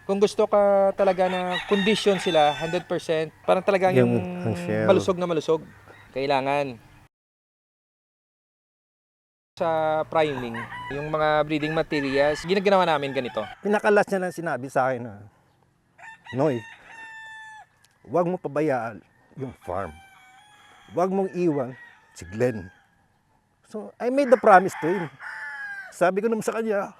Kung gusto ka talaga na condition sila 100%, parang talagang yung ang shell. malusog na malusog, kailangan sa priming, yung mga breeding materials, ginagawa namin ganito. Pinakalas niya lang sinabi sa akin na, Noy, huwag mo pabayaan yung farm. Huwag mong iwan si Glenn. So, I made the promise to him. Sabi ko naman sa kanya,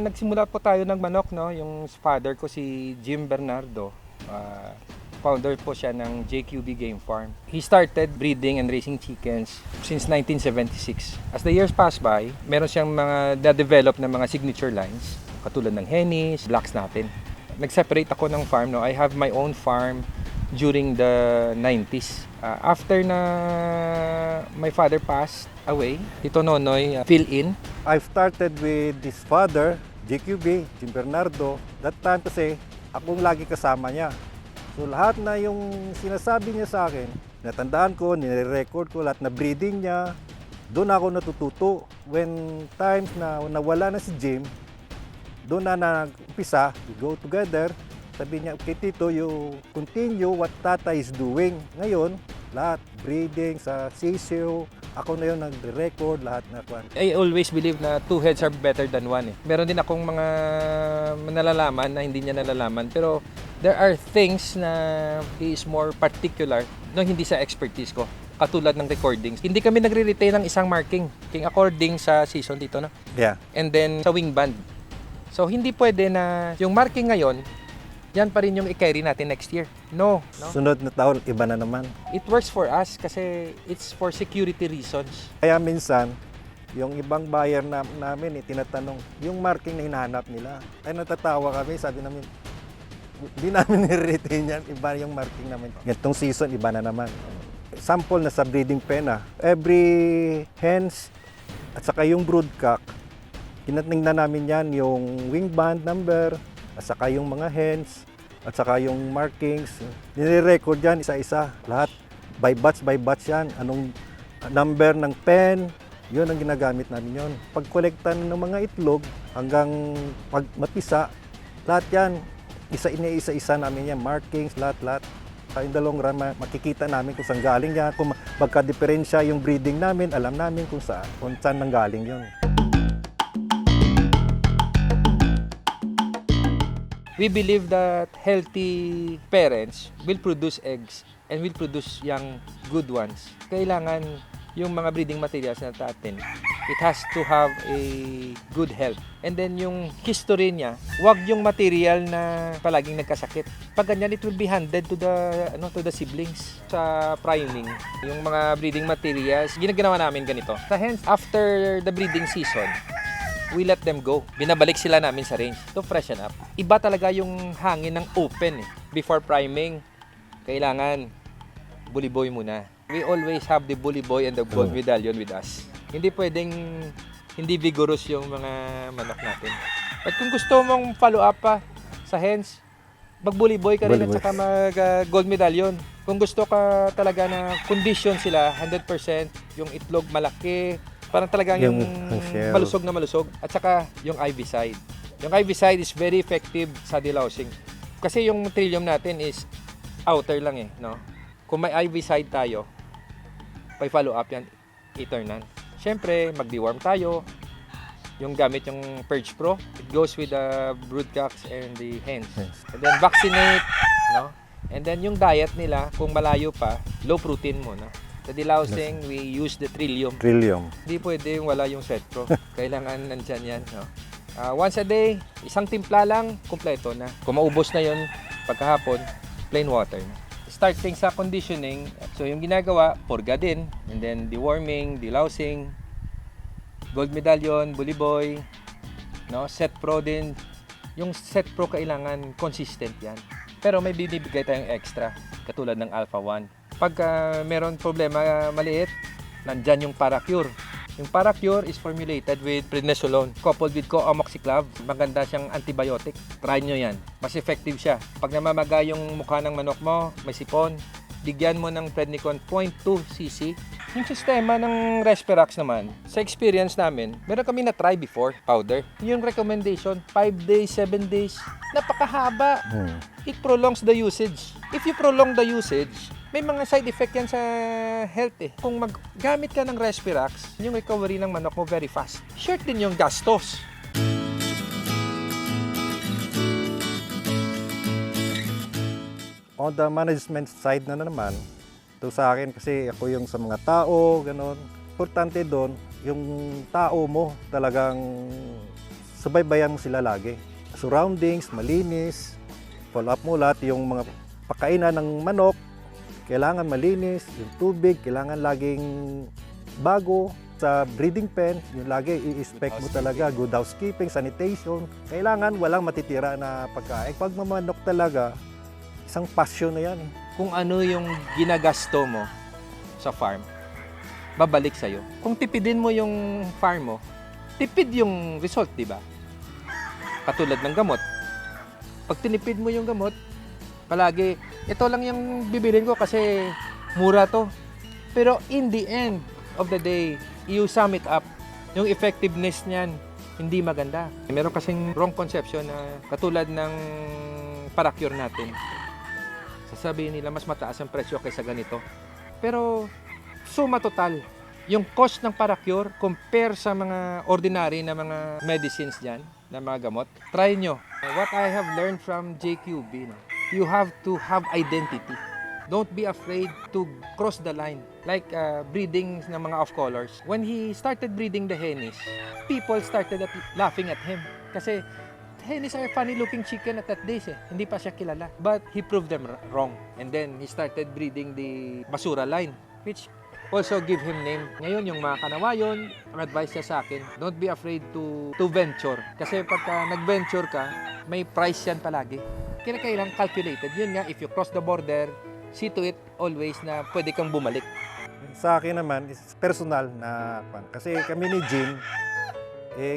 Nagsimula po tayo ng manok, no? Yung father ko si Jim Bernardo, founder po siya ng JQB Game Farm. He started breeding and raising chickens since 1976. As the years pass by, meron siyang mga na-develop na mga signature lines, katulad ng Hennies, Blacks natin. Nag-separate ako ng farm, no? I have my own farm during the 90s. After na my father passed away, Tito Nonoy fill in. I started with this father, JQB, Jim Bernardo. That time kasi, akong lagi kasama niya. So lahat na yung sinasabi niya sa akin, natandaan ko, nire-record ko, lahat na breeding niya, doon ako natututo. When times na nawala na si Jim, doon na nag-umpisa, we go together. Sabi niya, okay Tito, you continue what Tata is doing. Ngayon, lahat, breeding sa sisyo, ako na yun nag-record, lahat na kwan. I always believe na two heads are better than one. Meron din akong mga nalalaman na hindi niya nalalaman. Pero there are things na he is more particular no, hindi sa expertise ko. Katulad ng recordings. Hindi kami nagre-retain ng isang marking according sa season dito. No? Yeah. And then sa wing band. So hindi pwede na yung marking ngayon, yan pa rin yung i-carry natin next year. No. Sunod na taon, iba na naman. It works for us kasi it's for security reasons. Kaya minsan, yung ibang buyer namin, tinatanong, yung marking na hinahanap nila. Ay natatawa kami, sabi namin, hindi namin nire-retain yan, iba yung marking namin. Ganitong season, iba na naman. Sample na sa breeding pen na, every hens at saka yung broodcock, tinatingnan namin yan, yung wing band number, at saka yung mga hens, at saka yung markings, nire-record yan isa-isa, lahat. By batch yan, anong number ng pen, yun ang ginagamit namin yun. Pag-collectan ng mga itlog, hanggang pag mapisa, lahat yan, isa-isa namin yan, markings, lahat. In the long run, makikita namin kung saan galing yan, kung magka-diferensya yung breeding namin, alam namin kung saan nanggaling yun. We believe that healthy parents will produce eggs and will produce young good ones. Kailangan yung mga breeding materials natin, it has to have a good health. And then yung history niya, wag yung material na palaging nagkasakit. Pag ganyan, it will be handed to the siblings sa priming. Yung mga breeding materials, ginagawa namin ganito. Sa hence, after the breeding season, we let them go. Binabalik sila namin sa range to freshen up. Iba talaga yung hangin ng open before priming. Kailangan bully boy muna. We always have the bully boy and the gold medallion with us. Hindi pwedeng hindi vigorous yung mga manok natin. At kung gusto mong follow up pa sa hens, mag-bully boy ka rin at saka mag-gold medallion. Kung gusto ka talaga na condition sila 100%, yung itlog malaki, parang talagang yung malusog na malusog. At saka yung IV side. Yung IV side is very effective sa delousing. Kasi yung trillium natin is outer lang no? Kung may IV side tayo, by follow up yan, eternan. Siyempre, mag-deworm tayo. Yung gamit yung Purge Pro, it goes with the broodcocks and the hens. And then vaccinate, no? And then yung diet nila, kung malayo pa, low protein muna. Sa delousing, we use the trillium. Hindi pwede wala yung Sweat Pro. Kailangan nandyan yan. No? Once a day, isang timpla lang, kumpleto na. Kung maubos na yun, pagkahapon, plain water na. Starting sa conditioning, so yung ginagawa, purga din. And then deworming, delousing, gold medallion, bully boy, no? Set Pro din. Yung Set Pro kailangan consistent yan. Pero may bibigay tayong extra, katulad ng Alpha 1. Pag meron problema maliit, nandyan yung Paracure. Yung Paracure is formulated with prednisolone coupled with co-amoxiclav. Maganda siyang antibiotic. Try nyo yan. Mas effective siya. Pag namamaga yung mukha ng manok mo, may sipon, bigyan mo ng Prednicon 0.2 cc. Yung sistema ng Respirax naman, sa experience namin, meron kami na-try before, powder. Yung recommendation, 5 days, 7 days, napakahaba. It prolongs the usage. If you prolong the usage, may mga side effect yan sa health eh. Kung maggamit ka ng Respirax, yung recovery ng manok mo very fast. Short din yung gastos. On the management side na naman, ito sa akin kasi ako yung sa mga tao, gano'n. Importante doon, yung tao mo talagang subaybayan mo sila lagi. Surroundings, malinis, follow up mo lahat yung mga pakainan ng manok, kailangan malinis, yung tubig, kailangan laging bago. Sa breeding pen, yung lagi i-inspect mo talaga, good housekeeping, sanitation. Kailangan walang matitira na pagkain. Pag mamanok talaga, isang passion na yan eh. Kung ano yung ginagasto mo sa farm, babalik sa'yo. Kung tipidin mo yung farm mo, tipid yung result, di ba? Katulad ng gamot. Pag tinipid mo yung gamot, palagi, ito lang yung bibilin ko kasi mura to. Pero in the end of the day, you sum it up, yung effectiveness niyan, hindi maganda. Meron kasing wrong conception na katulad ng Paracure natin. Sasabihin nila mas mataas ang presyo kaysa ganito. Pero suma total, yung cost ng Paracure compare sa mga ordinary na mga medicines dyan, na mga gamot, try nyo. What I have learned from JQB, no, you have to have identity. Don't be afraid to cross the line. Like breeding ng mga off-colors. When he started breeding the Hennies, people started laughing at him. Kasi Hennies are funny-looking chicken at that days eh. Hindi pa siya kilala. But he proved them wrong. And then he started breeding the Basura line, which also give him name. Ngayon, yung mga kanawayon, ang advice niya sa akin, don't be afraid to venture. Kasi pagka nag-venture ka, may price yan palagi. Kailangan calculated. Yun nga, if you cross the border, see to it always na pwede kang bumalik. Sa akin naman, is personal na kasi kami ni Jim,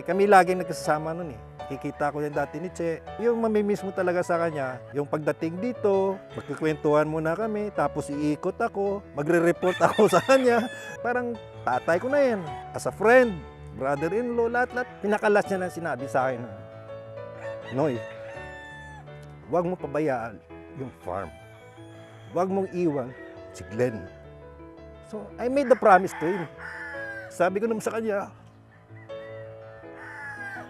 kami laging nagkasama nun eh. Kikita ko yan dati ni Che. Yung mamimiss mo talaga sa kanya, yung pagdating dito, magkikwentuhan muna kami, tapos iikot ako, magre-report ako sa kanya. Parang tatay ko na yan. As a friend, brother-in-law, lahat-lahat. Pinakalas niya na sinabi sa akin, Noy, huwag mo pabayaan yung farm. Huwag mong iwan si Glenn. So, I made the promise to him. Sabi ko naman sa kanya,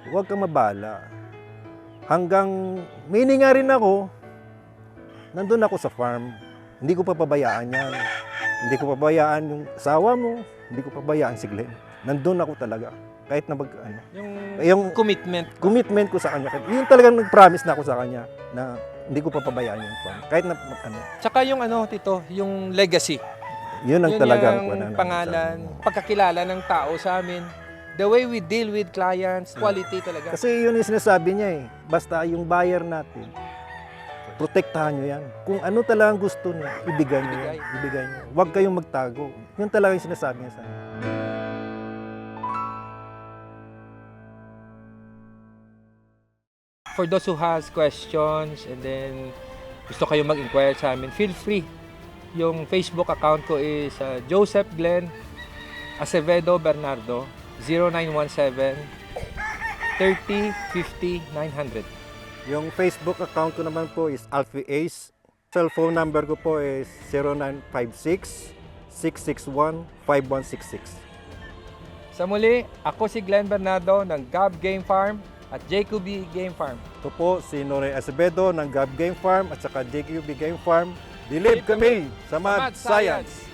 huwag kang mabala. Hanggang mininga rin ako, nandun ako sa farm. Hindi ko papabayaan yan. Hindi ko papabayaan yung asawa mo. Hindi ko papabayaan si Glenn. Nandun ako talaga. Kahit na Yung commitment. Commitment ko sa kanya. Yun talagang nag-promise na ako sa kanya na hindi ko papabayaan yung farm. Kahit na Tsaka yung Tito, yung legacy. Yun ang Yun talagang yung pangalan, pagkakilala ng tao sa amin. The way we deal with clients, quality talaga. Kasi yun yung sinasabi niya eh. Basta yung buyer natin, protektahan nyo yan. Kung ano talagang gusto niya, ibigay nyo yan. Ibigay nyo. Huwag kayong magtago. Yun talaga yung sinasabi niya sa akin. For those who has questions and then gusto kayo mag-inquire sa amin, feel free. Yung Facebook account ko is Joseph Glenn Acevedo Bernardo 0917 30 50 900. Yung Facebook account ko naman po is Alfie Ace. Cellphone number ko po is 0956 661 5166. Sa muli, ako si Glenn Bernardo ng Gab Game Farm at JQB Game Farm. Ito po si Noray Acevedo ng Gab Game Farm at saka JQB Game Farm. Believe kami sa Mad Science!